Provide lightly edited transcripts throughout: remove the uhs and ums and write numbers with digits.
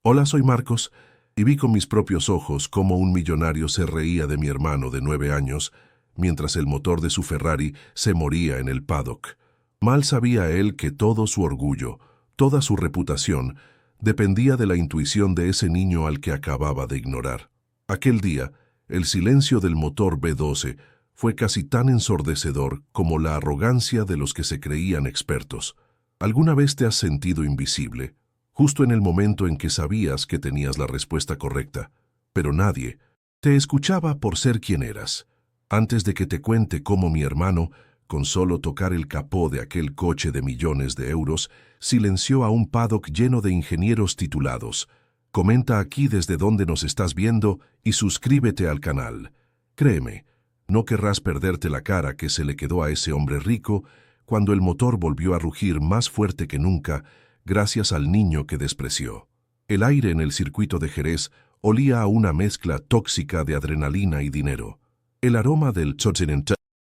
Hola, soy Marcos, y vi con mis propios ojos cómo un millonario se reía de mi hermano de 9 años, mientras el motor de su Ferrari se moría en el paddock. Mal sabía él que todo su orgullo, toda su reputación, dependía de la intuición de ese niño al que acababa de ignorar. Aquel día, el silencio del motor B12 fue casi tan ensordecedor como la arrogancia de los que se creían expertos. ¿Alguna vez te has sentido invisible? Justo en el momento en que sabías que tenías la respuesta correcta, pero nadie te escuchaba por ser quien eras. Antes de que te cuente cómo mi hermano, con solo tocar el capó de aquel coche de millones de euros, silenció a un paddock lleno de ingenieros titulados. Comenta aquí desde dónde nos estás viendo y suscríbete al canal. Créeme, no querrás perderte la cara que se le quedó a ese hombre rico cuando el motor volvió a rugir más fuerte que nunca, gracias al niño que despreció. El aire en el circuito de Jerez olía a una mezcla tóxica de adrenalina y dinero. El aroma del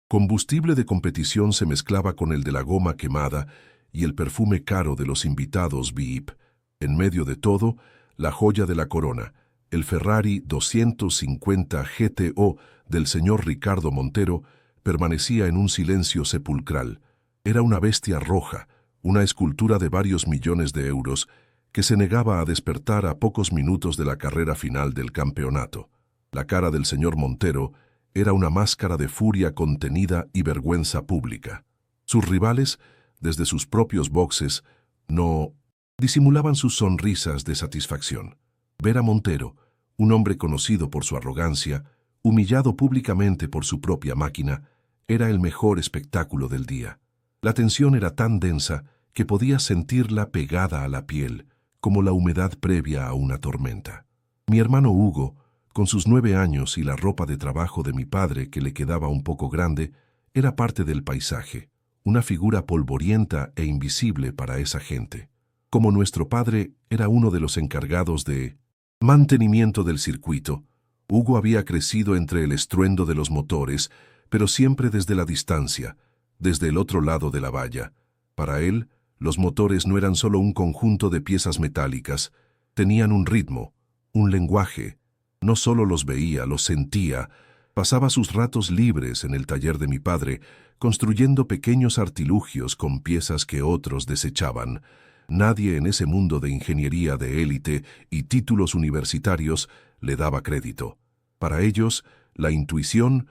combustible de competición se mezclaba con el de la goma quemada y el perfume caro de los invitados VIP. En medio de todo, la joya de la corona, el Ferrari 250 GTO del señor Ricardo Montero, permanecía en un silencio sepulcral. Era una bestia roja, una escultura de varios millones de euros que se negaba a despertar a pocos minutos de la carrera final del campeonato. La cara del señor Montero era una máscara de furia contenida y vergüenza pública. Sus rivales, desde sus propios boxes, no disimulaban sus sonrisas de satisfacción. Ver a Montero, un hombre conocido por su arrogancia, humillado públicamente por su propia máquina, era el mejor espectáculo del día. La tensión era tan densa que podías sentirla pegada a la piel, como la humedad previa a una tormenta. Mi hermano Hugo, con sus 9 años y la ropa de trabajo de mi padre que le quedaba un poco grande, era parte del paisaje, una figura polvorienta e invisible para esa gente. Como nuestro padre era uno de los encargados de mantenimiento del circuito, Hugo había crecido entre el estruendo de los motores, pero siempre desde la distancia, desde el otro lado de la valla. Para él, los motores no eran solo un conjunto de piezas metálicas, tenían un ritmo, un lenguaje. No solo los veía, los sentía. Pasaba sus ratos libres en el taller de mi padre, construyendo pequeños artilugios con piezas que otros desechaban. Nadie en ese mundo de ingeniería de élite y títulos universitarios le daba crédito. Para ellos, la intuición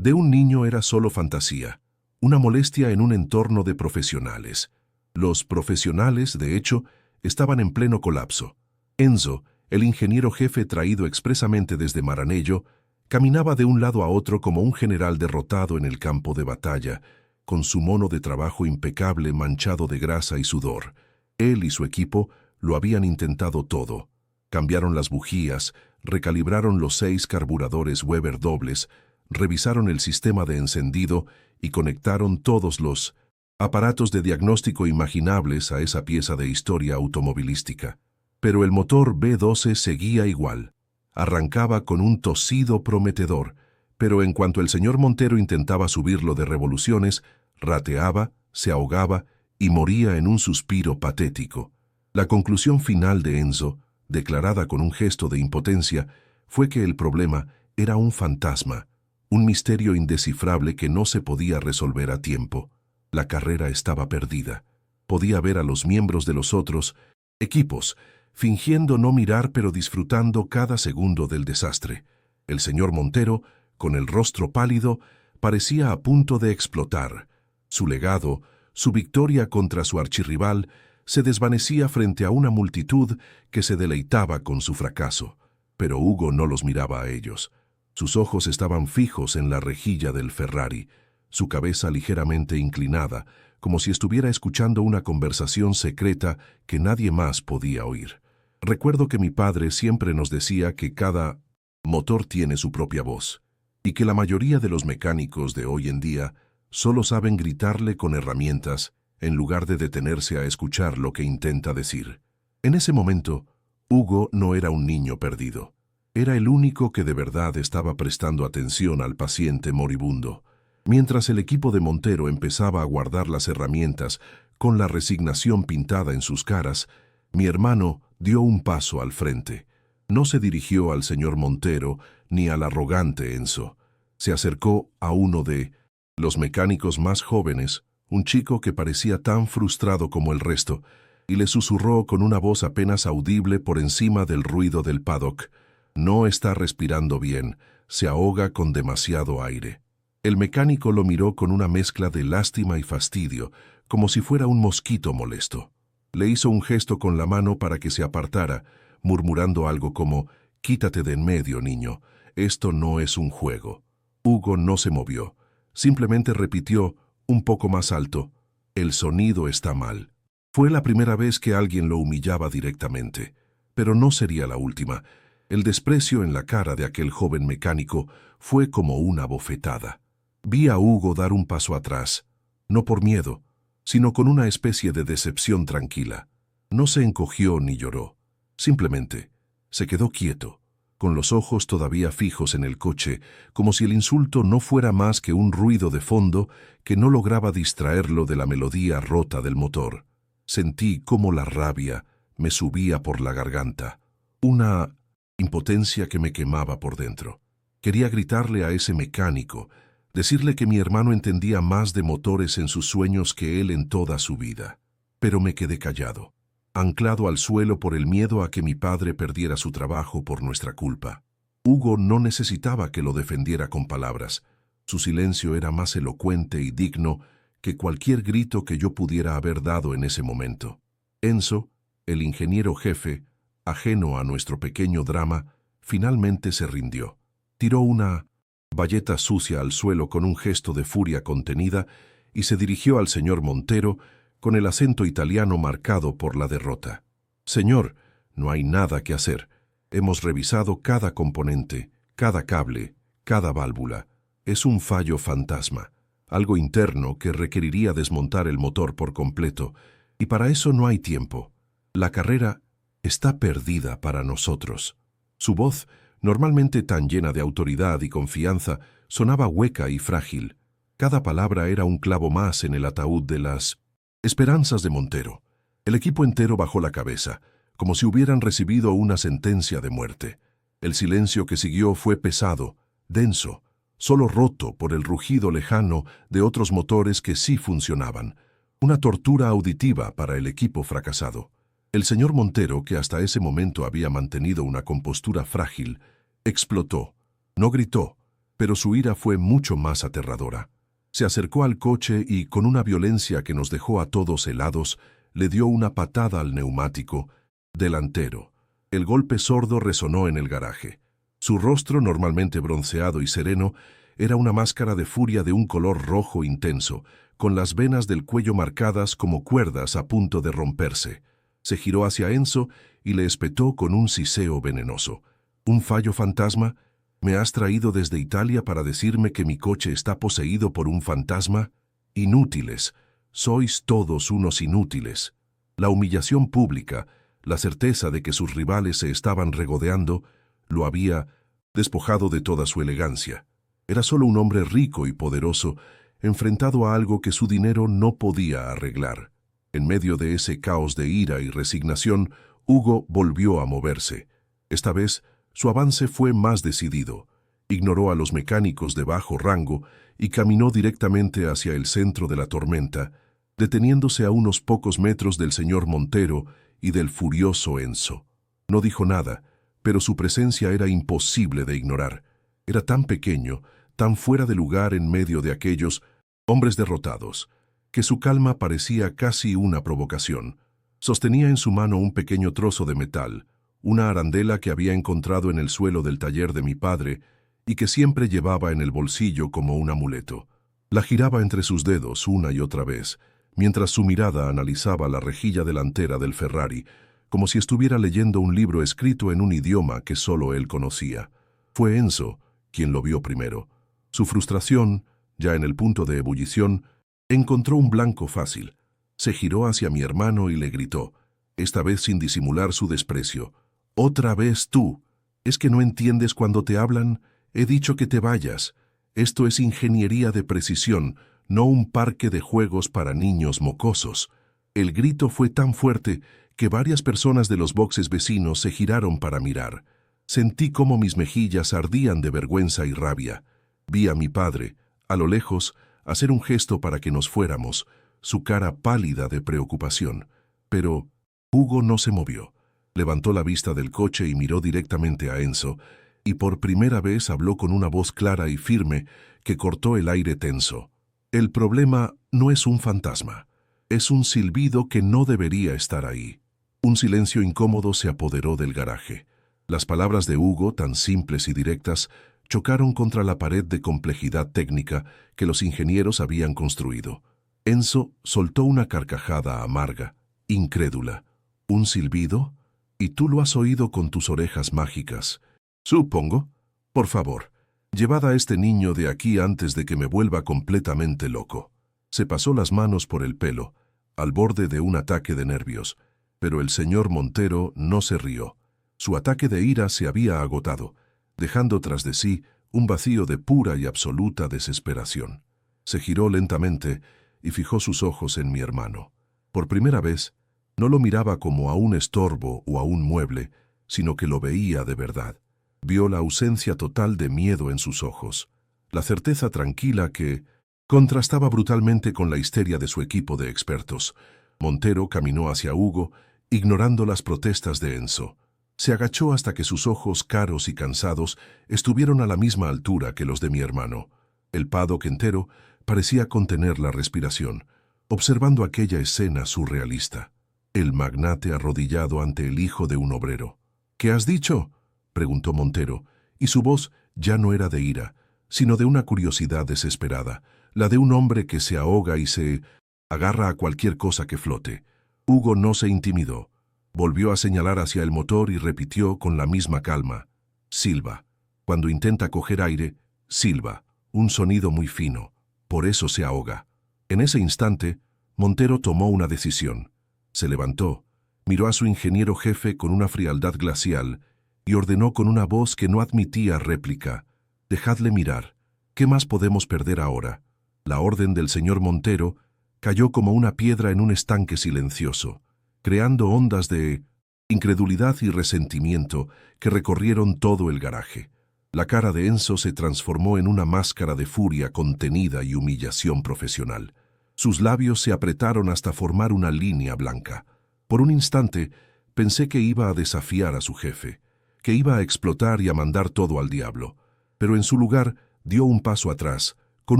de un niño era solo fantasía, una molestia en un entorno de profesionales. Los profesionales, de hecho, estaban en pleno colapso. Enzo, el ingeniero jefe traído expresamente desde Maranello, caminaba de un lado a otro como un general derrotado en el campo de batalla, con su mono de trabajo impecable manchado de grasa y sudor. Él y su equipo lo habían intentado todo. Cambiaron las bujías, recalibraron los 6 carburadores Weber dobles, revisaron el sistema de encendido y conectaron todos los aparatos de diagnóstico imaginables a esa pieza de historia automovilística. Pero el motor B12 seguía igual. Arrancaba con un tosido prometedor, pero en cuanto el señor Montero intentaba subirlo de revoluciones, rateaba, se ahogaba y moría en un suspiro patético. La conclusión final de Enzo, declarada con un gesto de impotencia, fue que el problema era un fantasma, un misterio indescifrable que no se podía resolver a tiempo. La carrera estaba perdida. Podía ver a los miembros de los otros equipos, fingiendo no mirar pero disfrutando cada segundo del desastre. El señor Montero, con el rostro pálido, parecía a punto de explotar. Su legado, su victoria contra su archirrival, se desvanecía frente a una multitud que se deleitaba con su fracaso. Pero Hugo no los miraba a ellos. Sus ojos estaban fijos en la rejilla del Ferrari, su cabeza ligeramente inclinada, como si estuviera escuchando una conversación secreta que nadie más podía oír. Recuerdo que mi padre siempre nos decía que cada motor tiene su propia voz, y que la mayoría de los mecánicos de hoy en día solo saben gritarle con herramientas en lugar de detenerse a escuchar lo que intenta decir. En ese momento, Hugo no era un niño perdido. Era el único que de verdad estaba prestando atención al paciente moribundo. Mientras el equipo de Montero empezaba a guardar las herramientas con la resignación pintada en sus caras, mi hermano dio un paso al frente. No se dirigió al señor Montero ni al arrogante Enzo. Se acercó a uno de los mecánicos más jóvenes, un chico que parecía tan frustrado como el resto, y le susurró con una voz apenas audible por encima del ruido del paddock: «No está respirando bien, se ahoga con demasiado aire». El mecánico lo miró con una mezcla de lástima y fastidio, como si fuera un mosquito molesto. Le hizo un gesto con la mano para que se apartara, murmurando algo como: «Quítate de en medio, niño, esto no es un juego». Hugo no se movió, simplemente repitió, un poco más alto: «El sonido está mal». Fue la primera vez que alguien lo humillaba directamente, pero no sería la última. El desprecio en la cara de aquel joven mecánico fue como una bofetada. Vi a Hugo dar un paso atrás, no por miedo, sino con una especie de decepción tranquila. No se encogió ni lloró, simplemente se quedó quieto, con los ojos todavía fijos en el coche, como si el insulto no fuera más que un ruido de fondo que no lograba distraerlo de la melodía rota del motor. Sentí cómo la rabia me subía por la garganta, una impotencia que me quemaba por dentro. Quería gritarle a ese mecánico, decirle que mi hermano entendía más de motores en sus sueños que él en toda su vida. Pero me quedé callado, anclado al suelo por el miedo a que mi padre perdiera su trabajo por nuestra culpa. Hugo no necesitaba que lo defendiera con palabras. Su silencio era más elocuente y digno que cualquier grito que yo pudiera haber dado en ese momento. Enzo, el ingeniero jefe, ajeno a nuestro pequeño drama, finalmente se rindió. Tiró una bayeta sucia al suelo con un gesto de furia contenida y se dirigió al señor Montero con el acento italiano marcado por la derrota. «Señor, no hay nada que hacer. Hemos revisado cada componente, cada cable, cada válvula. Es un fallo fantasma, algo interno que requeriría desmontar el motor por completo, y para eso no hay tiempo. La carrera está perdida para nosotros». Su voz, normalmente tan llena de autoridad y confianza, sonaba hueca y frágil. Cada palabra era un clavo más en el ataúd de las esperanzas de Montero. El equipo entero bajó la cabeza, como si hubieran recibido una sentencia de muerte. El silencio que siguió fue pesado, denso, solo roto por el rugido lejano de otros motores que sí funcionaban. Una tortura auditiva para el equipo fracasado. El señor Montero, que hasta ese momento había mantenido una compostura frágil, explotó. No gritó, pero su ira fue mucho más aterradora. Se acercó al coche y, con una violencia que nos dejó a todos helados, le dio una patada al neumático delantero. El golpe sordo resonó en el garaje. Su rostro, normalmente bronceado y sereno, era una máscara de furia de un color rojo intenso, con las venas del cuello marcadas como cuerdas a punto de romperse. Se giró hacia Enzo y le espetó con un siseo venenoso. «¿Un fallo fantasma? ¿Me has traído desde Italia para decirme que mi coche está poseído por un fantasma? Inútiles. Sois todos unos inútiles». La humillación pública, la certeza de que sus rivales se estaban regodeando, lo había despojado de toda su elegancia. Era solo un hombre rico y poderoso, enfrentado a algo que su dinero no podía arreglar. En medio de ese caos de ira y resignación, Hugo volvió a moverse. Esta vez, su avance fue más decidido. Ignoró a los mecánicos de bajo rango y caminó directamente hacia el centro de la tormenta, deteniéndose a unos pocos metros del señor Montero y del furioso Enzo. No dijo nada, pero su presencia era imposible de ignorar. Era tan pequeño, tan fuera de lugar en medio de aquellos hombres derrotados, que su calma parecía casi una provocación. Sostenía en su mano un pequeño trozo de metal, una arandela que había encontrado en el suelo del taller de mi padre y que siempre llevaba en el bolsillo como un amuleto. La giraba entre sus dedos una y otra vez, mientras su mirada analizaba la rejilla delantera del Ferrari, como si estuviera leyendo un libro escrito en un idioma que solo él conocía. Fue Enzo quien lo vio primero. Su frustración, ya en el punto de ebullición, encontró un blanco fácil. Se giró hacia mi hermano y le gritó, esta vez sin disimular su desprecio: «¡Otra vez tú! ¿Es que no entiendes cuando te hablan? He dicho que te vayas. Esto es ingeniería de precisión, no un parque de juegos para niños mocosos». El grito fue tan fuerte que varias personas de los boxes vecinos se giraron para mirar. Sentí cómo mis mejillas ardían de vergüenza y rabia. Vi a mi padre, a lo lejos, hacer un gesto para que nos fuéramos, su cara pálida de preocupación. Pero Hugo no se movió. Levantó la vista del coche y miró directamente a Enzo, y por primera vez habló con una voz clara y firme que cortó el aire tenso. El problema no es un fantasma. Es un silbido que no debería estar ahí. Un silencio incómodo se apoderó del garaje. Las palabras de Hugo, tan simples y directas, chocaron contra la pared de complejidad técnica que los ingenieros habían construido. Enzo soltó una carcajada amarga, incrédula. ¿Un silbido? ¿Y tú lo has oído con tus orejas mágicas? Supongo. Por favor, llevad a este niño de aquí antes de que me vuelva completamente loco. Se pasó las manos por el pelo, al borde de un ataque de nervios, pero el señor Montero no se rió. Su ataque de ira se había agotado, dejando tras de sí un vacío de pura y absoluta desesperación. Se giró lentamente y fijó sus ojos en mi hermano. Por primera vez, no lo miraba como a un estorbo o a un mueble, sino que lo veía de verdad. Vio la ausencia total de miedo en sus ojos, la certeza tranquila que contrastaba brutalmente con la histeria de su equipo de expertos. Montero caminó hacia Hugo, ignorando las protestas de Enzo. Se agachó hasta que sus ojos, caros y cansados, estuvieron a la misma altura que los de mi hermano. El paddock entero parecía contener la respiración, observando aquella escena surrealista. El magnate arrodillado ante el hijo de un obrero. «¿Qué has dicho?», preguntó Montero, y su voz ya no era de ira, sino de una curiosidad desesperada, la de un hombre que se ahoga y se agarra a cualquier cosa que flote. Hugo no se intimidó. Volvió a señalar hacia el motor y repitió con la misma calma: «Silba. Cuando intenta coger aire, silba. Un sonido muy fino. Por eso se ahoga». En ese instante, Montero tomó una decisión. Se levantó, miró a su ingeniero jefe con una frialdad glacial y ordenó con una voz que no admitía réplica: «Dejadle mirar. ¿Qué más podemos perder ahora?». La orden del señor Montero cayó como una piedra en un estanque silencioso, creando ondas de incredulidad y resentimiento que recorrieron todo el garaje. La cara de Enzo se transformó en una máscara de furia contenida y humillación profesional. Sus labios se apretaron hasta formar una línea blanca. Por un instante, pensé que iba a desafiar a su jefe, que iba a explotar y a mandar todo al diablo, pero en su lugar dio un paso atrás, con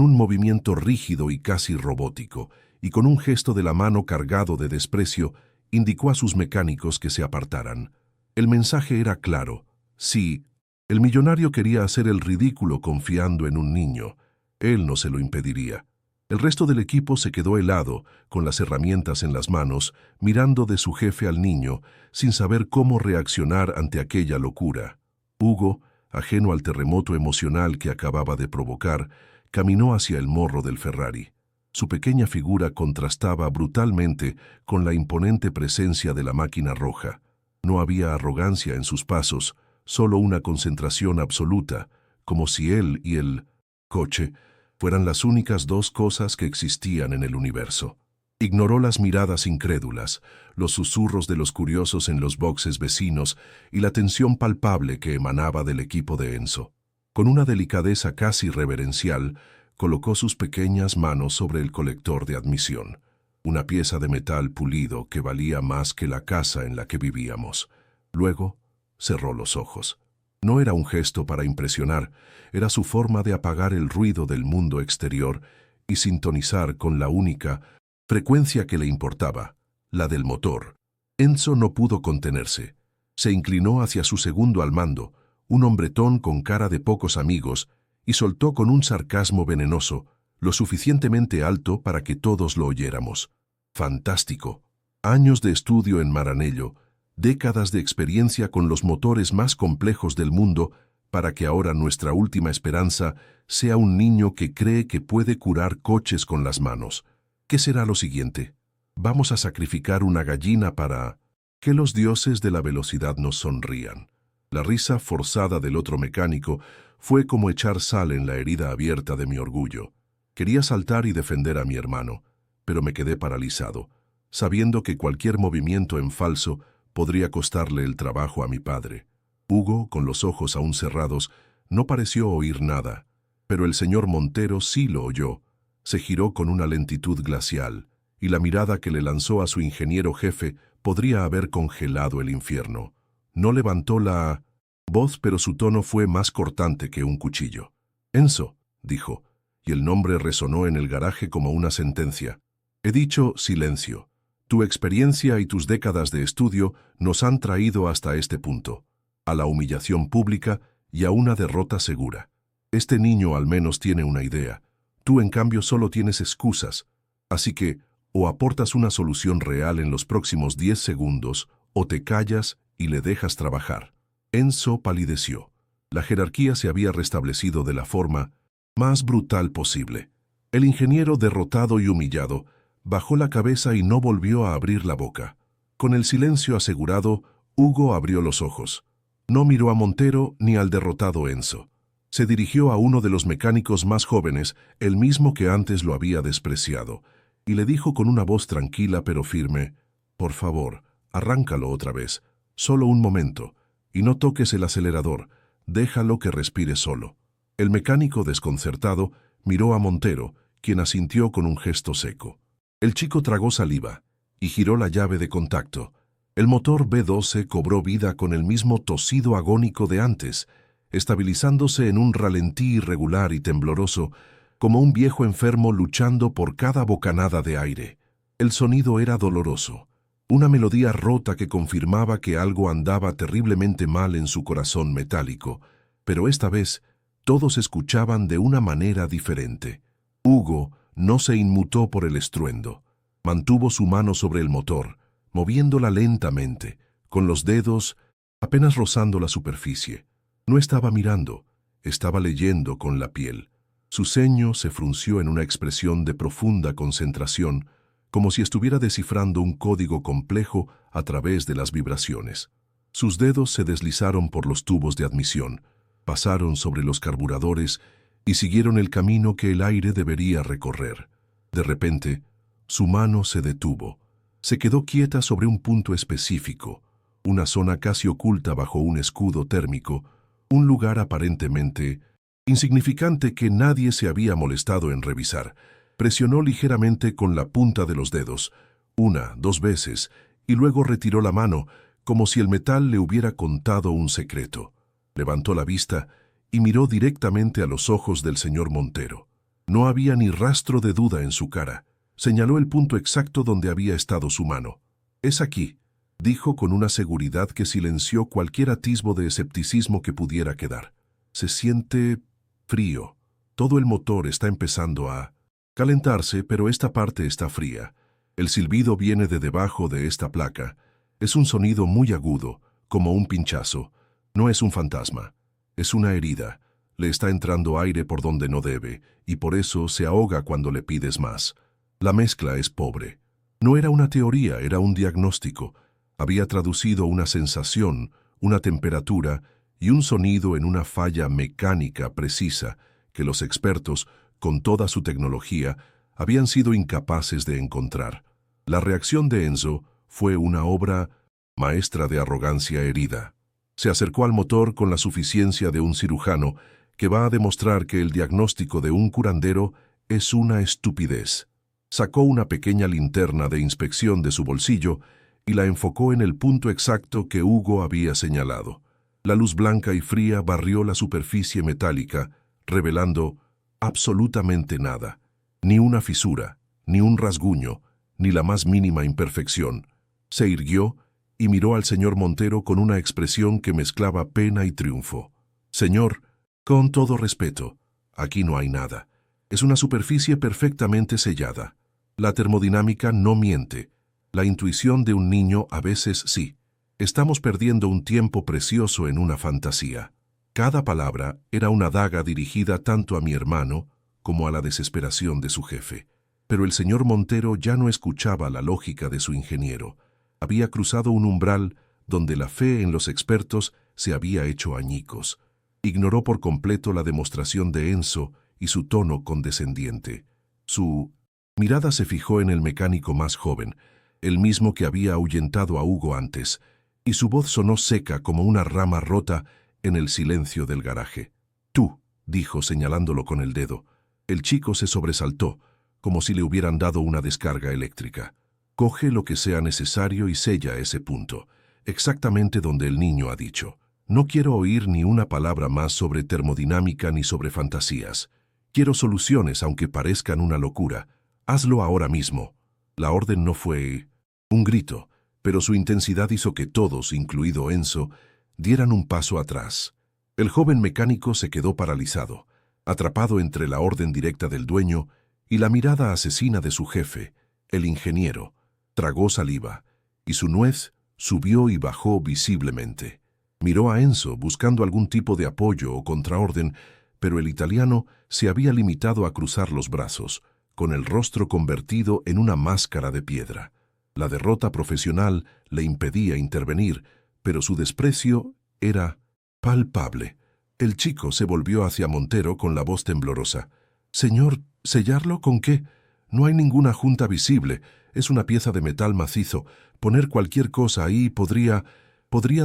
un movimiento rígido y casi robótico, y con un gesto de la mano cargado de desprecio, indicó a sus mecánicos que se apartaran. El mensaje era claro. Sí, el millonario quería hacer el ridículo confiando en un niño. Él no se lo impediría. El resto del equipo se quedó helado, con las herramientas en las manos, mirando de su jefe al niño, sin saber cómo reaccionar ante aquella locura. Hugo, ajeno al terremoto emocional que acababa de provocar, caminó hacia el morro del Ferrari. Su pequeña figura contrastaba brutalmente con la imponente presencia de la máquina roja. No había arrogancia en sus pasos, solo una concentración absoluta, como si él y el coche fueran las únicas dos cosas que existían en el universo. Ignoró las miradas incrédulas, los susurros de los curiosos en los boxes vecinos y la tensión palpable que emanaba del equipo de Enzo. Con una delicadeza casi reverencial, colocó sus pequeñas manos sobre el colector de admisión, una pieza de metal pulido que valía más que la casa en la que vivíamos. Luego, cerró los ojos. No era un gesto para impresionar, era su forma de apagar el ruido del mundo exterior y sintonizar con la única frecuencia que le importaba, la del motor. Enzo no pudo contenerse. Se inclinó hacia su segundo al mando, un hombretón con cara de pocos amigos, y soltó con un sarcasmo venenoso, lo suficientemente alto para que todos lo oyéramos: «Fantástico. Años de estudio en Maranello, décadas de experiencia con los motores más complejos del mundo, para que ahora nuestra última esperanza sea un niño que cree que puede curar coches con las manos. ¿Qué será lo siguiente? Vamos a sacrificar una gallina para que los dioses de la velocidad nos sonrían». La risa forzada del otro mecánico fue como echar sal en la herida abierta de mi orgullo. Quería saltar y defender a mi hermano, pero me quedé paralizado. sabiendo que cualquier movimiento en falso podría costarle el trabajo a mi padre. Hugo, con los ojos aún cerrados, no pareció oír nada, pero el señor Montero sí lo oyó. Se giró con una lentitud glacial, y la mirada que le lanzó a su ingeniero jefe podría haber congelado el infierno. No levantó la voz, pero su tono fue más cortante que un cuchillo. «Enzo», dijo, y el nombre resonó en el garaje como una sentencia. «He dicho silencio. Tu experiencia y tus décadas de estudio nos han traído hasta este punto, a la humillación pública y a una derrota segura. Este niño al menos tiene una idea. Tú, en cambio, solo tienes excusas. Así que, o aportas una solución real en los próximos 10 segundos, o te callas y le dejas trabajar». Enzo palideció. La jerarquía se había restablecido de la forma más brutal posible. El ingeniero, derrotado y humillado, bajó la cabeza y no volvió a abrir la boca. Con el silencio asegurado, Hugo abrió los ojos. No miró a Montero ni al derrotado Enzo. Se dirigió a uno de los mecánicos más jóvenes, el mismo que antes lo había despreciado, y le dijo con una voz tranquila pero firme: «Por favor, arráncalo otra vez, solo un momento, y no toques el acelerador, déjalo que respire solo». El mecánico, desconcertado, miró a Montero, quien asintió con un gesto seco. El chico tragó saliva y giró la llave de contacto. El motor B12 cobró vida con el mismo tosido agónico de antes, estabilizándose en un ralentí irregular y tembloroso, como un viejo enfermo luchando por cada bocanada de aire. El sonido era doloroso, una melodía rota que confirmaba que algo andaba terriblemente mal en su corazón metálico, pero esta vez todos escuchaban de una manera diferente. Hugo no se inmutó por el estruendo. Mantuvo su mano sobre el motor, moviéndola lentamente, con los dedos apenas rozando la superficie. No estaba mirando, estaba leyendo con la piel. Su ceño se frunció en una expresión de profunda concentración, como si estuviera descifrando un código complejo a través de las vibraciones. Sus dedos se deslizaron por los tubos de admisión, pasaron sobre los carburadores y siguieron el camino que el aire debería recorrer. De repente, su mano se detuvo. Se quedó quieta sobre un punto específico, una zona casi oculta bajo un escudo térmico, un lugar aparentemente insignificante que nadie se había molestado en revisar. Presionó ligeramente con la punta de los dedos, 1, 2 veces, y luego retiró la mano, como si el metal le hubiera contado un secreto. Levantó la vista y miró directamente a los ojos del señor Montero. No había ni rastro de duda en su cara. Señaló el punto exacto donde había estado su mano. «Es aquí», dijo con una seguridad que silenció cualquier atisbo de escepticismo que pudiera quedar. «Se siente frío. Todo el motor está empezando a calentarse, pero esta parte está fría. El silbido viene de debajo de esta placa. Es un sonido muy agudo, como un pinchazo. No es un fantasma. Es una herida. Le está entrando aire por donde no debe, y por eso se ahoga cuando le pides más. La mezcla es pobre». No era una teoría, era un diagnóstico. Había traducido una sensación, una temperatura y un sonido en una falla mecánica precisa que los expertos, con toda su tecnología, habían sido incapaces de encontrar. La reacción de Enzo fue una obra maestra de arrogancia herida. Se acercó al motor con la suficiencia de un cirujano que va a demostrar que el diagnóstico de un curandero es una estupidez. Sacó una pequeña linterna de inspección de su bolsillo y la enfocó en el punto exacto que Hugo había señalado. La luz blanca y fría barrió la superficie metálica, revelando absolutamente nada. Ni una fisura, ni un rasguño, ni la más mínima imperfección. Se irguió y miró al señor Montero con una expresión que mezclaba pena y triunfo. «Señor, con todo respeto, aquí no hay nada. Es una superficie perfectamente sellada. La termodinámica no miente. La intuición de un niño a veces sí. Estamos perdiendo un tiempo precioso en una fantasía». Cada palabra era una daga dirigida tanto a mi hermano como a la desesperación de su jefe. Pero el señor Montero ya no escuchaba la lógica de su ingeniero. Había cruzado un umbral donde la fe en los expertos se había hecho añicos. Ignoró por completo la demostración de Enzo y su tono condescendiente. Su mirada se fijó en el mecánico más joven, el mismo que había ahuyentado a Hugo antes, y su voz sonó seca como una rama rota en el silencio del garaje. «Tú», dijo señalándolo con el dedo. El chico se sobresaltó, como si le hubieran dado una descarga eléctrica. «Coge lo que sea necesario y sella ese punto, exactamente donde el niño ha dicho. No quiero oír ni una palabra más sobre termodinámica ni sobre fantasías. Quiero soluciones, aunque parezcan una locura. Hazlo ahora mismo». La orden no fue un grito, pero su intensidad hizo que todos, incluido Enzo, dieran un paso atrás. El joven mecánico se quedó paralizado, atrapado entre la orden directa del dueño y la mirada asesina de su jefe, el ingeniero. Tragó saliva, y su nuez subió y bajó visiblemente. Miró a Enzo buscando algún tipo de apoyo o contraorden, pero el italiano se había limitado a cruzar los brazos, con el rostro convertido en una máscara de piedra. La derrota profesional le impedía intervenir, pero su desprecio era palpable. El chico se volvió hacia Montero con la voz temblorosa. «Señor, ¿sellarlo con qué? No hay ninguna junta visible. Es una pieza de metal macizo. Poner cualquier cosa ahí podría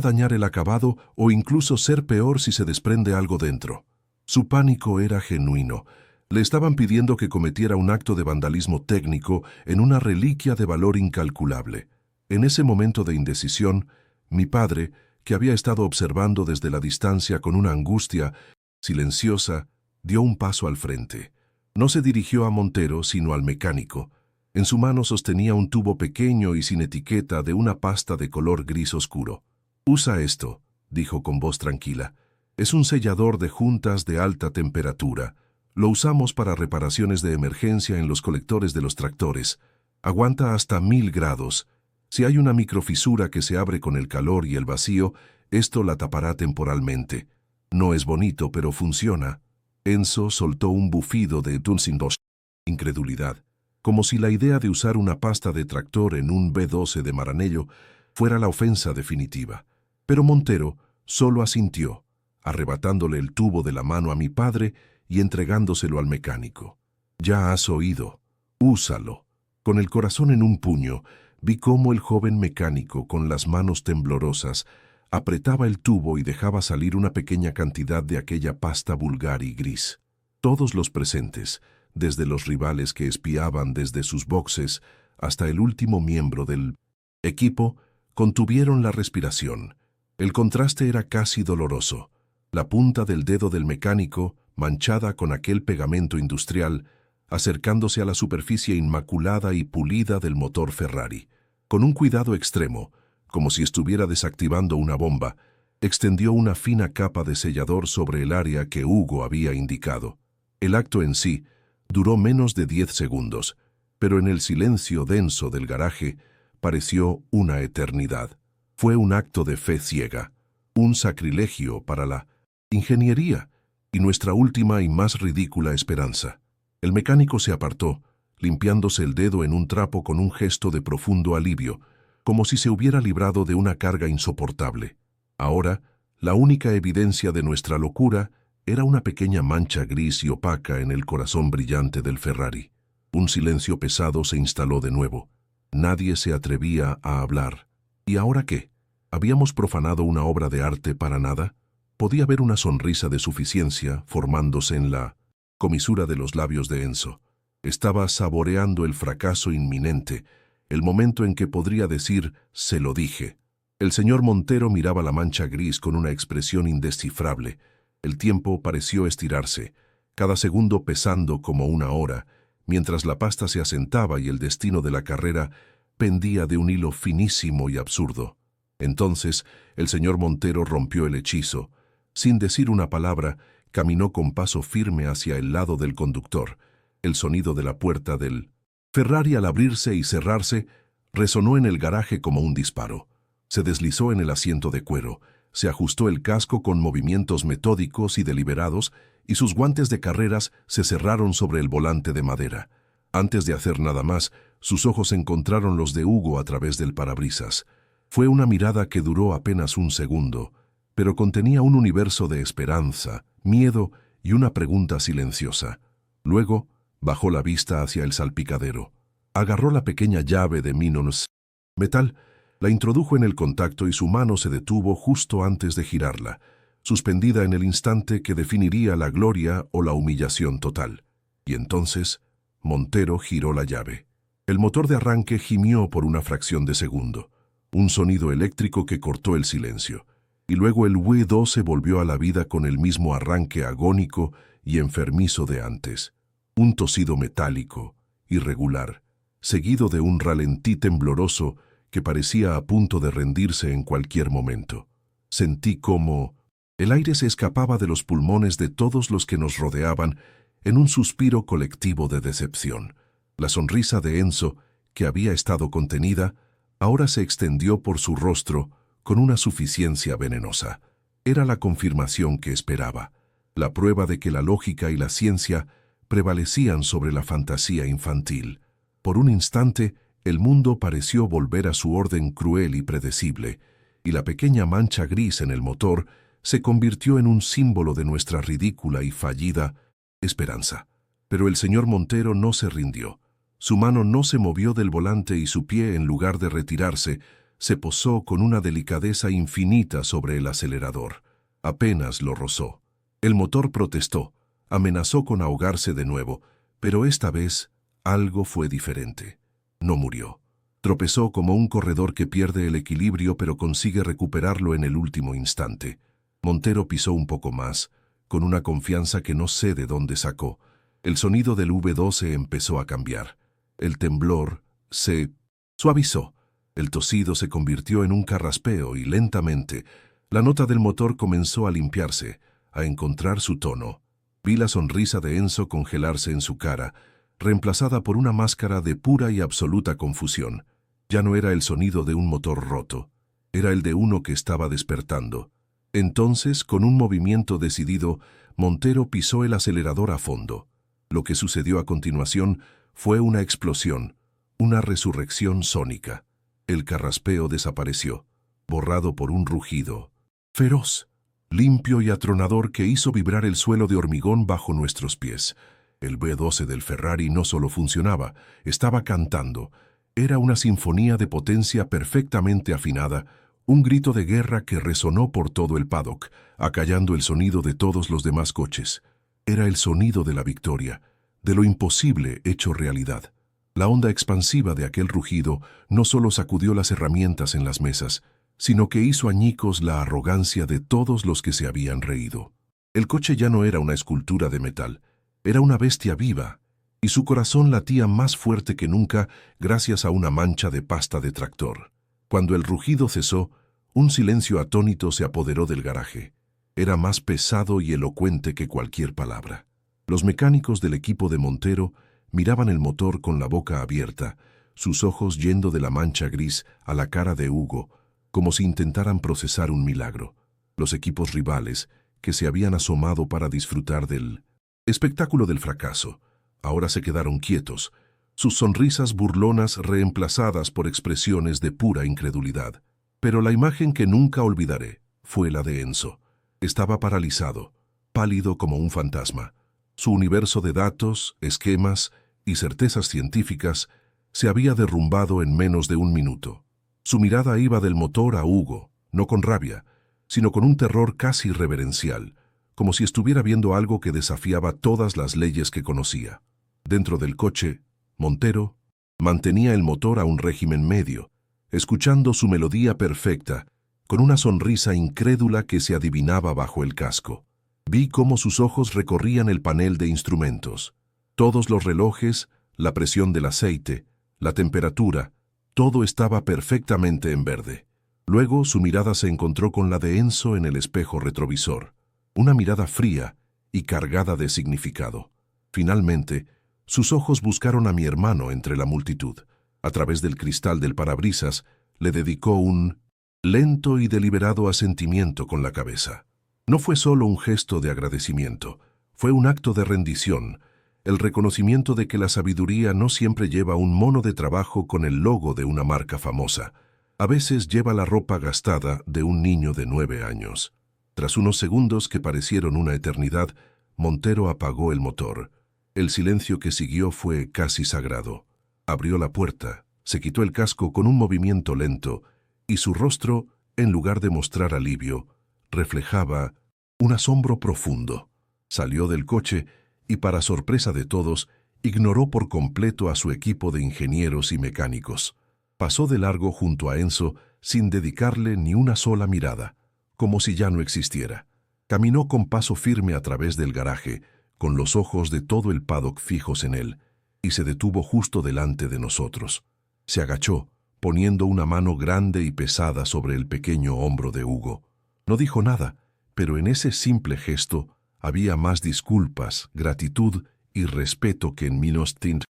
dañar el acabado o incluso ser peor si se desprende algo dentro». Su pánico era genuino. Le estaban pidiendo que cometiera un acto de vandalismo técnico en una reliquia de valor incalculable. En ese momento de indecisión, mi padre, que había estado observando desde la distancia con una angustia silenciosa, dio un paso al frente. No se dirigió a Montero, sino al mecánico. En su mano sostenía un tubo pequeño y sin etiqueta de una pasta de color gris oscuro. «Usa esto», dijo con voz tranquila. «Es un sellador de juntas de alta temperatura. Lo usamos para reparaciones de emergencia en los colectores de los tractores. Aguanta hasta 1000 grados. Si hay una microfisura que se abre con el calor y el vacío, esto la tapará temporalmente. No es bonito, pero funciona». Enzo soltó un bufido de incredulidad, como si la idea de usar una pasta de tractor en un B12 de Maranello fuera la ofensa definitiva. Pero Montero solo asintió, arrebatándole el tubo de la mano a mi padre y entregándoselo al mecánico. «Ya has oído. Úsalo». Con el corazón en un puño, vi cómo el joven mecánico, con las manos temblorosas, apretaba el tubo y dejaba salir una pequeña cantidad de aquella pasta vulgar y gris. Todos los presentes, desde los rivales que espiaban desde sus boxes hasta el último miembro del equipo, contuvieron la respiración. El contraste era casi doloroso. La punta del dedo del mecánico, manchada con aquel pegamento industrial, acercándose a la superficie inmaculada y pulida del motor Ferrari. Con un cuidado extremo, como si estuviera desactivando una bomba, extendió una fina capa de sellador sobre el área que Hugo había indicado. El acto en sí duró menos de 10 segundos, pero en el silencio denso del garaje pareció una eternidad. Fue un acto de fe ciega, un sacrilegio para la ingeniería y nuestra última y más ridícula esperanza. El mecánico se apartó, limpiándose el dedo en un trapo con un gesto de profundo alivio, como si se hubiera librado de una carga insoportable. Ahora, la única evidencia de nuestra locura era una pequeña mancha gris y opaca en el corazón brillante del Ferrari. Un silencio pesado se instaló de nuevo. Nadie se atrevía a hablar. ¿Y ahora qué? ¿Habíamos profanado una obra de arte para nada? Podía ver una sonrisa de suficiencia formándose en la comisura de los labios de Enzo. Estaba saboreando el fracaso inminente, el momento en que podría decir «se lo dije». El señor Montero miraba la mancha gris con una expresión indescifrable. El tiempo pareció estirarse, cada segundo pesando como una hora, mientras la pasta se asentaba y el destino de la carrera pendía de un hilo finísimo y absurdo. Entonces el señor Montero rompió el hechizo. Sin decir una palabra, caminó con paso firme hacia el lado del conductor. El sonido de la puerta del Ferrari al abrirse y cerrarse resonó en el garaje como un disparo. Se deslizó en el asiento de cuero, se ajustó el casco con movimientos metódicos y deliberados y sus guantes de carreras se cerraron sobre el volante de madera. Antes de hacer nada más, sus ojos encontraron los de Hugo a través del parabrisas. Fue una mirada que duró apenas un segundo, pero contenía un universo de esperanza, miedo y una pregunta silenciosa. Luego, bajó la vista hacia el salpicadero. Agarró la pequeña llave de Minons Metal la introdujo en el contacto y su mano se detuvo justo antes de girarla, suspendida en el instante que definiría la gloria o la humillación total. Y entonces, Montero giró la llave. El motor de arranque gimió por una fracción de segundo, un sonido eléctrico que cortó el silencio, y luego el V12 volvió a la vida con el mismo arranque agónico y enfermizo de antes. Un tosido metálico, irregular, seguido de un ralentí tembloroso que parecía a punto de rendirse en cualquier momento. Sentí como el aire se escapaba de los pulmones de todos los que nos rodeaban en un suspiro colectivo de decepción. La sonrisa de Enzo, que había estado contenida, ahora se extendió por su rostro con una suficiencia venenosa. Era la confirmación que esperaba, la prueba de que la lógica y la ciencia prevalecían sobre la fantasía infantil. Por un instante, el mundo pareció volver a su orden cruel y predecible, y la pequeña mancha gris en el motor se convirtió en un símbolo de nuestra ridícula y fallida esperanza. Pero el señor Montero no se rindió. Su mano no se movió del volante y su pie, en lugar de retirarse, se posó con una delicadeza infinita sobre el acelerador. Apenas lo rozó. El motor protestó, amenazó con ahogarse de nuevo, pero esta vez algo fue diferente. No murió. Tropezó como un corredor que pierde el equilibrio pero consigue recuperarlo en el último instante. Montero pisó un poco más, con una confianza que no sé de dónde sacó. El sonido del V12 empezó a cambiar. El temblor se suavizó. El tosido se convirtió en un carraspeo y lentamente la nota del motor comenzó a limpiarse, a encontrar su tono. Vi la sonrisa de Enzo congelarse en su cara, reemplazada por una máscara de pura y absoluta confusión. Ya no era el sonido de un motor roto, era el de uno que estaba despertando. Entonces, con un movimiento decidido, Montero pisó el acelerador a fondo. Lo que sucedió a continuación fue una explosión, una resurrección sónica. El carraspeo desapareció, borrado por un rugido feroz, limpio y atronador que hizo vibrar el suelo de hormigón bajo nuestros pies. El V12 del Ferrari no solo funcionaba, estaba cantando. Era una sinfonía de potencia perfectamente afinada, un grito de guerra que resonó por todo el paddock, acallando el sonido de todos los demás coches. Era el sonido de la victoria, de lo imposible hecho realidad. La onda expansiva de aquel rugido no solo sacudió las herramientas en las mesas, sino que hizo añicos la arrogancia de todos los que se habían reído. El coche ya no era una escultura de metal, era una bestia viva, y su corazón latía más fuerte que nunca gracias a una mancha de pasta de tractor. Cuando el rugido cesó, un silencio atónito se apoderó del garaje. Era más pesado y elocuente que cualquier palabra. Los mecánicos del equipo de Montero miraban el motor con la boca abierta, sus ojos yendo de la mancha gris a la cara de Hugo, como si intentaran procesar un milagro. Los equipos rivales, que se habían asomado para disfrutar del espectáculo del fracaso, ahora se quedaron quietos, sus sonrisas burlonas reemplazadas por expresiones de pura incredulidad. Pero la imagen que nunca olvidaré fue la de Enzo. Estaba paralizado, pálido como un fantasma. Su universo de datos, esquemas y certezas científicas se había derrumbado en menos de un minuto. Su mirada iba del motor a Hugo, no con rabia, sino con un terror casi reverencial, como si estuviera viendo algo que desafiaba todas las leyes que conocía. Dentro del coche, Montero mantenía el motor a un régimen medio, escuchando su melodía perfecta, con una sonrisa incrédula que se adivinaba bajo el casco. Vi cómo sus ojos recorrían el panel de instrumentos. Todos los relojes, la presión del aceite, la temperatura, todo estaba perfectamente en verde. Luego su mirada se encontró con la de Enzo en el espejo retrovisor. Una mirada fría y cargada de significado. Finalmente, sus ojos buscaron a mi hermano entre la multitud. A través del cristal del parabrisas, le dedicó un lento y deliberado asentimiento con la cabeza. No fue solo un gesto de agradecimiento, fue un acto de rendición, el reconocimiento de que la sabiduría no siempre lleva un mono de trabajo con el logo de una marca famosa. A veces lleva la ropa gastada de un niño de 9 años. Tras unos segundos que parecieron una eternidad, Montero apagó el motor. El silencio que siguió fue casi sagrado. Abrió la puerta, Se quitó el casco con un movimiento lento, y su rostro, en lugar de mostrar alivio, reflejaba un asombro profundo. Salió del coche y, para sorpresa de todos, ignoró por completo a su equipo de ingenieros y mecánicos. Pasó de largo junto a Enzo sin dedicarle ni una sola mirada, como si ya no existiera. Caminó con paso firme a través del garaje, con los ojos de todo el paddock fijos en él, y se detuvo justo delante de nosotros. Se agachó, poniendo una mano grande y pesada sobre el pequeño hombro de Hugo. No dijo nada, pero en ese simple gesto había más disculpas, gratitud y respeto que en Minostint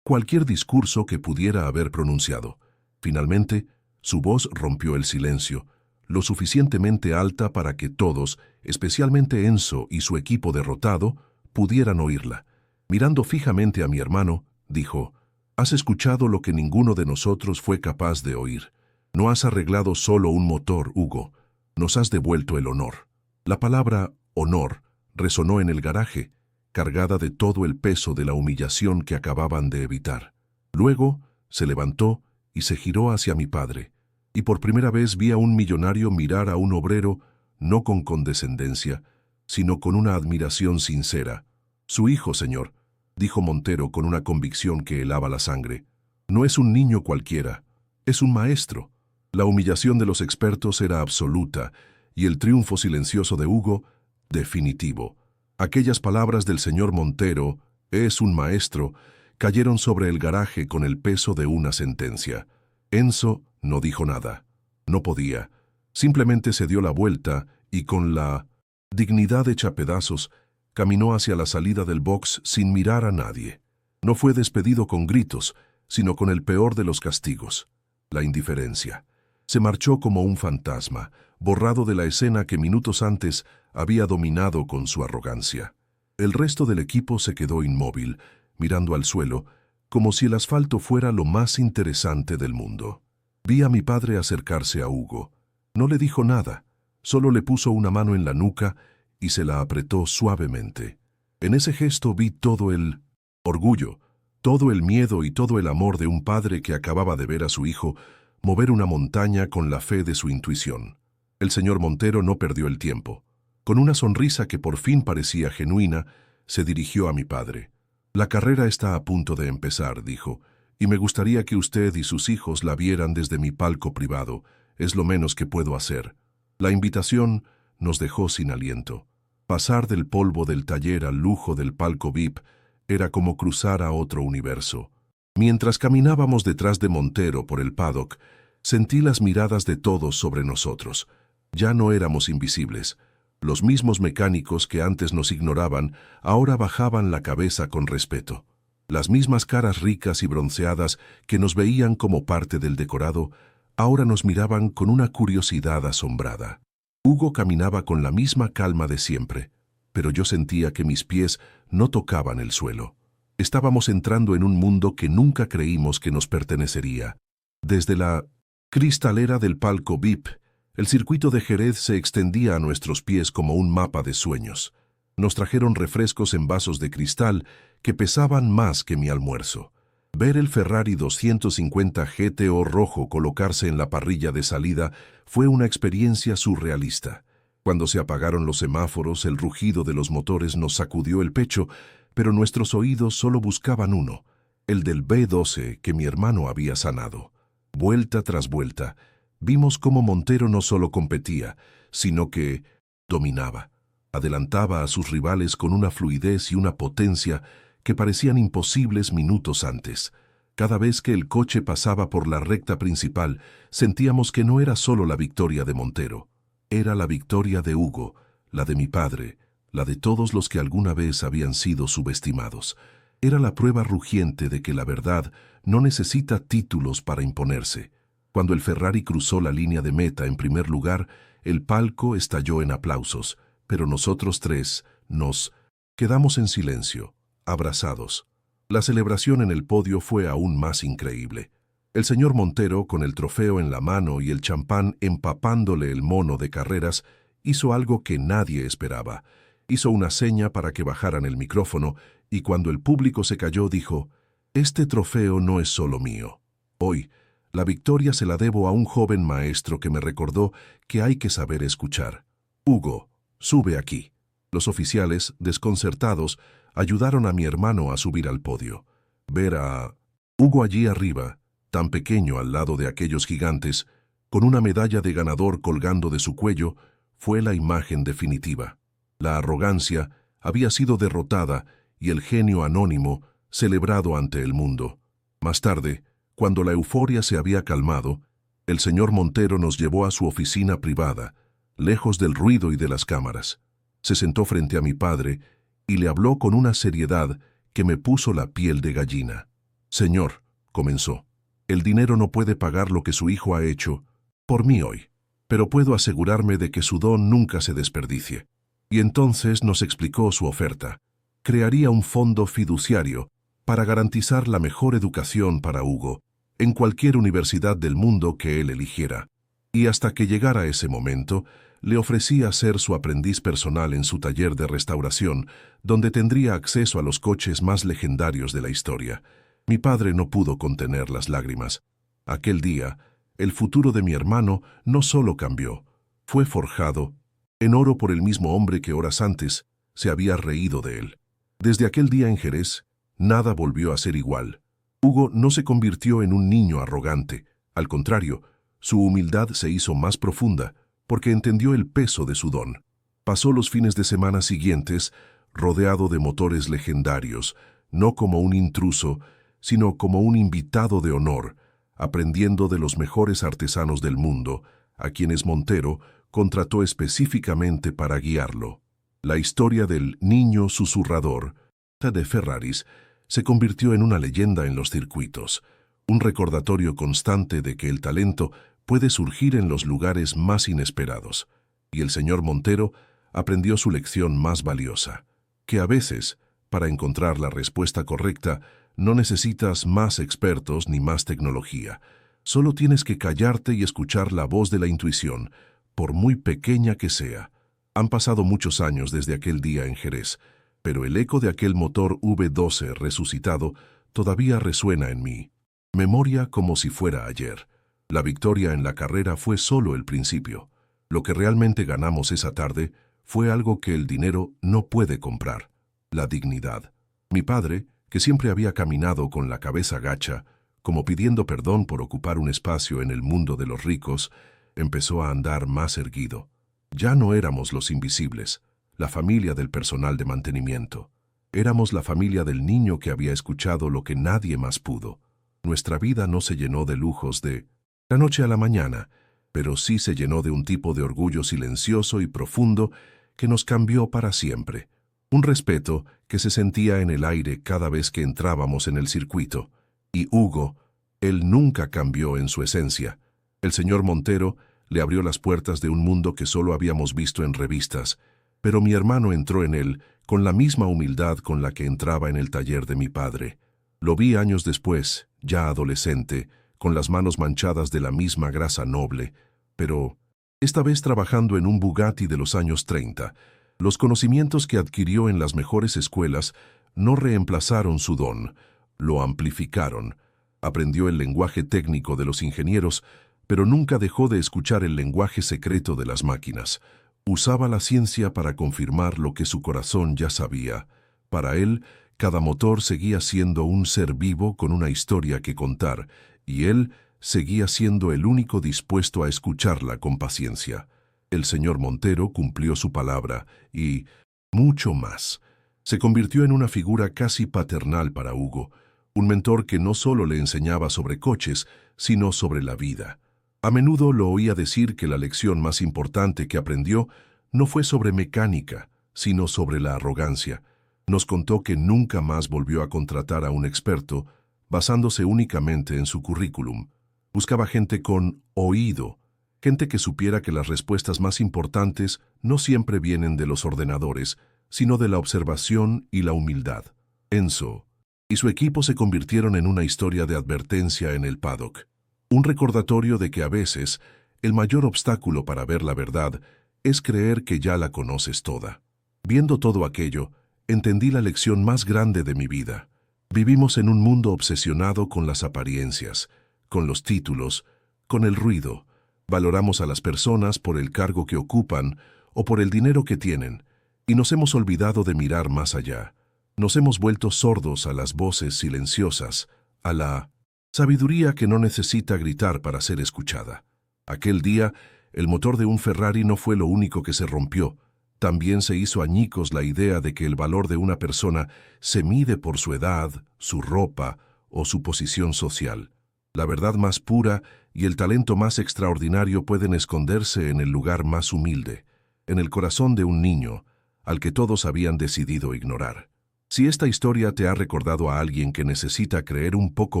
cualquier discurso que pudiera haber pronunciado. Finalmente, su voz rompió el silencio, lo suficientemente alta para que todos, especialmente Enzo y su equipo derrotado, pudieran oírla. Mirando fijamente a mi hermano, dijo: «Has escuchado lo que ninguno de nosotros fue capaz de oír. No has arreglado solo un motor, Hugo. Nos has devuelto el honor». La palabra honor resonó en el garaje, cargada de todo el peso de la humillación que acababan de evitar. Luego se levantó y se giró hacia mi padre, y por primera vez vi a un millonario mirar a un obrero no con condescendencia, sino con una admiración sincera. «Su hijo, señor», dijo Montero con una convicción que helaba la sangre, «no es un niño cualquiera, es un maestro». La humillación de los expertos era absoluta, y el triunfo silencioso de Hugo, definitivo. Aquellas palabras del señor Montero, «es un maestro», cayeron sobre el garaje con el peso de una sentencia. Enzo no dijo nada. No podía. Simplemente se dio la vuelta y, con la dignidad hecha pedazos, caminó hacia la salida del box sin mirar a nadie. No fue despedido con gritos, sino con el peor de los castigos: la indiferencia. Se marchó como un fantasma, borrado de la escena que minutos antes había dominado con su arrogancia. El resto del equipo se quedó inmóvil, mirando al suelo, como si el asfalto fuera lo más interesante del mundo. Vi a mi padre acercarse a Hugo. No le dijo nada, solo le puso una mano en la nuca y se la apretó suavemente. En ese gesto vi todo el orgullo, todo el miedo y todo el amor de un padre que acababa de ver a su hijo mover una montaña con la fe de su intuición. El señor Montero no perdió el tiempo. Con una sonrisa que por fin parecía genuina, se dirigió a mi padre. «La carrera está a punto de empezar», dijo, «y me gustaría que usted y sus hijos la vieran desde mi palco privado. Es lo menos que puedo hacer». La invitación nos dejó sin aliento. Pasar del polvo del taller al lujo del palco VIP era como cruzar a otro universo. Mientras caminábamos detrás de Montero por el paddock, sentí las miradas de todos sobre nosotros. Ya no éramos invisibles. Los mismos mecánicos que antes nos ignoraban ahora bajaban la cabeza con respeto. Las mismas caras ricas y bronceadas que nos veían como parte del decorado ahora nos miraban con una curiosidad asombrada. Hugo caminaba con la misma calma de siempre, pero yo sentía que mis pies no tocaban el suelo. Estábamos entrando en un mundo que nunca creímos que nos pertenecería. Desde la cristalera del palco VIP, el circuito de Jerez se extendía a nuestros pies como un mapa de sueños. Nos trajeron refrescos en vasos de cristal que pesaban más que mi almuerzo. Ver el Ferrari 250 GTO rojo colocarse en la parrilla de salida fue una experiencia surrealista. Cuando se apagaron los semáforos, el rugido de los motores nos sacudió el pecho, pero nuestros oídos solo buscaban uno, el del B12 que mi hermano había sanado. Vuelta tras vuelta, vimos cómo Montero no solo competía, sino que dominaba. Adelantaba a sus rivales con una fluidez y una potencia que parecían imposibles minutos antes. Cada vez que el coche pasaba por la recta principal, sentíamos que no era solo la victoria de Montero. Era la victoria de Hugo, la de mi padre, la de todos los que alguna vez habían sido subestimados. Era la prueba rugiente de que la verdad no necesita títulos para imponerse. Cuando el Ferrari cruzó la línea de meta en primer lugar, el palco estalló en aplausos, pero nosotros tres nos quedamos en silencio, abrazados. La celebración en el podio fue aún más increíble. El señor Montero, con el trofeo en la mano y el champán empapándole el mono de carreras, hizo algo que nadie esperaba. Hizo una seña para que bajaran el micrófono y cuando el público se calló dijo: «Este trofeo no es solo mío. Hoy, la victoria se la debo a un joven maestro que me recordó que hay que saber escuchar. Hugo, sube aquí. Los oficiales, desconcertados, ayudaron a mi hermano a subir al podio. Ver a Hugo allí arriba, tan pequeño al lado de aquellos gigantes, con una medalla de ganador colgando de su cuello, fue la imagen definitiva. La arrogancia había sido derrotada y el genio anónimo celebrado ante el mundo. Más tarde, cuando la euforia se había calmado, el señor Montero nos llevó a su oficina privada, lejos del ruido y de las cámaras. Se sentó frente a mi padre y le habló con una seriedad que me puso la piel de gallina. «Señor», comenzó, «el dinero no puede pagar lo que su hijo ha hecho por mí hoy, pero puedo asegurarme de que su don nunca se desperdicie». Y entonces nos explicó su oferta. Crearía un fondo fiduciario para garantizar la mejor educación para Hugo en cualquier universidad del mundo que él eligiera. Y hasta que llegara ese momento, le ofrecía ser su aprendiz personal en su taller de restauración, donde tendría acceso a los coches más legendarios de la historia. Mi padre no pudo contener las lágrimas. Aquel día, el futuro de mi hermano no solo cambió, fue forjado en oro por el mismo hombre que horas antes se había reído de él. Desde aquel día en Jerez, nada volvió a ser igual. Hugo no se convirtió en un niño arrogante. Al contrario, su humildad se hizo más profunda porque entendió el peso de su don. Pasó los fines de semana siguientes rodeado de motores legendarios, no como un intruso, sino como un invitado de honor, aprendiendo de los mejores artesanos del mundo, a quienes Montero contrató específicamente para guiarlo. La historia del niño susurrador de Ferraris se convirtió en una leyenda en los circuitos, un recordatorio constante de que el talento puede surgir en los lugares más inesperados. Y el señor Montero aprendió su lección más valiosa, que a veces, para encontrar la respuesta correcta, no necesitas más expertos ni más tecnología. Solo tienes que callarte y escuchar la voz de la intuición, por muy pequeña que sea. Han pasado muchos años desde aquel día en Jerez, pero el eco de aquel motor V12 resucitado todavía resuena en mí. Memoria como si fuera ayer. La victoria en la carrera fue solo el principio. Lo que realmente ganamos esa tarde fue algo que el dinero no puede comprar: la dignidad. Mi padre, que siempre había caminado con la cabeza gacha, como pidiendo perdón por ocupar un espacio en el mundo de los ricos, empezó a andar más erguido. Ya no éramos los invisibles, la familia del personal de mantenimiento. Éramos la familia del niño que había escuchado lo que nadie más pudo. Nuestra vida no se llenó de lujos de la noche a la mañana, pero sí se llenó de un tipo de orgullo silencioso y profundo que nos cambió para siempre. Un respeto que se sentía en el aire cada vez que entrábamos en el circuito. Y Hugo, él nunca cambió en su esencia. El señor Montero le abrió las puertas de un mundo que solo habíamos visto en revistas, pero mi hermano entró en él con la misma humildad con la que entraba en el taller de mi padre. Lo vi años después, ya adolescente, con las manos manchadas de la misma grasa noble, pero esta vez trabajando en un Bugatti de los años 30. Los conocimientos que adquirió en las mejores escuelas no reemplazaron su don, lo amplificaron. Aprendió el lenguaje técnico de los ingenieros, pero nunca dejó de escuchar el lenguaje secreto de las máquinas. Usaba la ciencia para confirmar lo que su corazón ya sabía. Para él, cada motor seguía siendo un ser vivo con una historia que contar, y él seguía siendo el único dispuesto a escucharla con paciencia. El señor Montero cumplió su palabra y, mucho más, se convirtió en una figura casi paternal para Hugo, un mentor que no solo le enseñaba sobre coches, sino sobre la vida. A menudo lo oía decir que la lección más importante que aprendió no fue sobre mecánica, sino sobre la arrogancia. Nos contó que nunca más volvió a contratar a un experto basándose únicamente en su currículum. Buscaba gente con oído, gente que supiera que las respuestas más importantes no siempre vienen de los ordenadores, sino de la observación y la humildad. Enzo y su equipo se convirtieron en una historia de advertencia en el paddock. Un recordatorio de que a veces el mayor obstáculo para ver la verdad es creer que ya la conoces toda. Viendo todo aquello, entendí la lección más grande de mi vida. Vivimos en un mundo obsesionado con las apariencias, con los títulos, con el ruido. Valoramos a las personas por el cargo que ocupan o por el dinero que tienen, y nos hemos olvidado de mirar más allá. Nos hemos vuelto sordos a las voces silenciosas, a la sabiduría que no necesita gritar para ser escuchada. Aquel día, el motor de un Ferrari no fue lo único que se rompió. También se hizo añicos la idea de que el valor de una persona se mide por su edad, su ropa o su posición social. La verdad más pura y el talento más extraordinario pueden esconderse en el lugar más humilde, en el corazón de un niño, al que todos habían decidido ignorar. Si esta historia te ha recordado a alguien que necesita creer un poco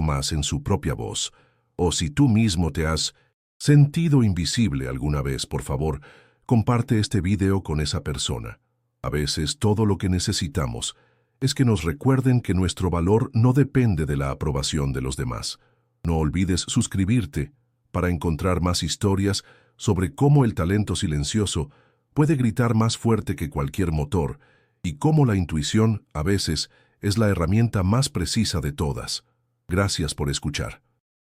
más en su propia voz, o si tú mismo te has sentido invisible alguna vez, por favor, comparte este video con esa persona. A veces todo lo que necesitamos es que nos recuerden que nuestro valor no depende de la aprobación de los demás. No olvides suscribirte para encontrar más historias sobre cómo el talento silencioso puede gritar más fuerte que cualquier motor y cómo la intuición, a veces, es la herramienta más precisa de todas. Gracias por escuchar.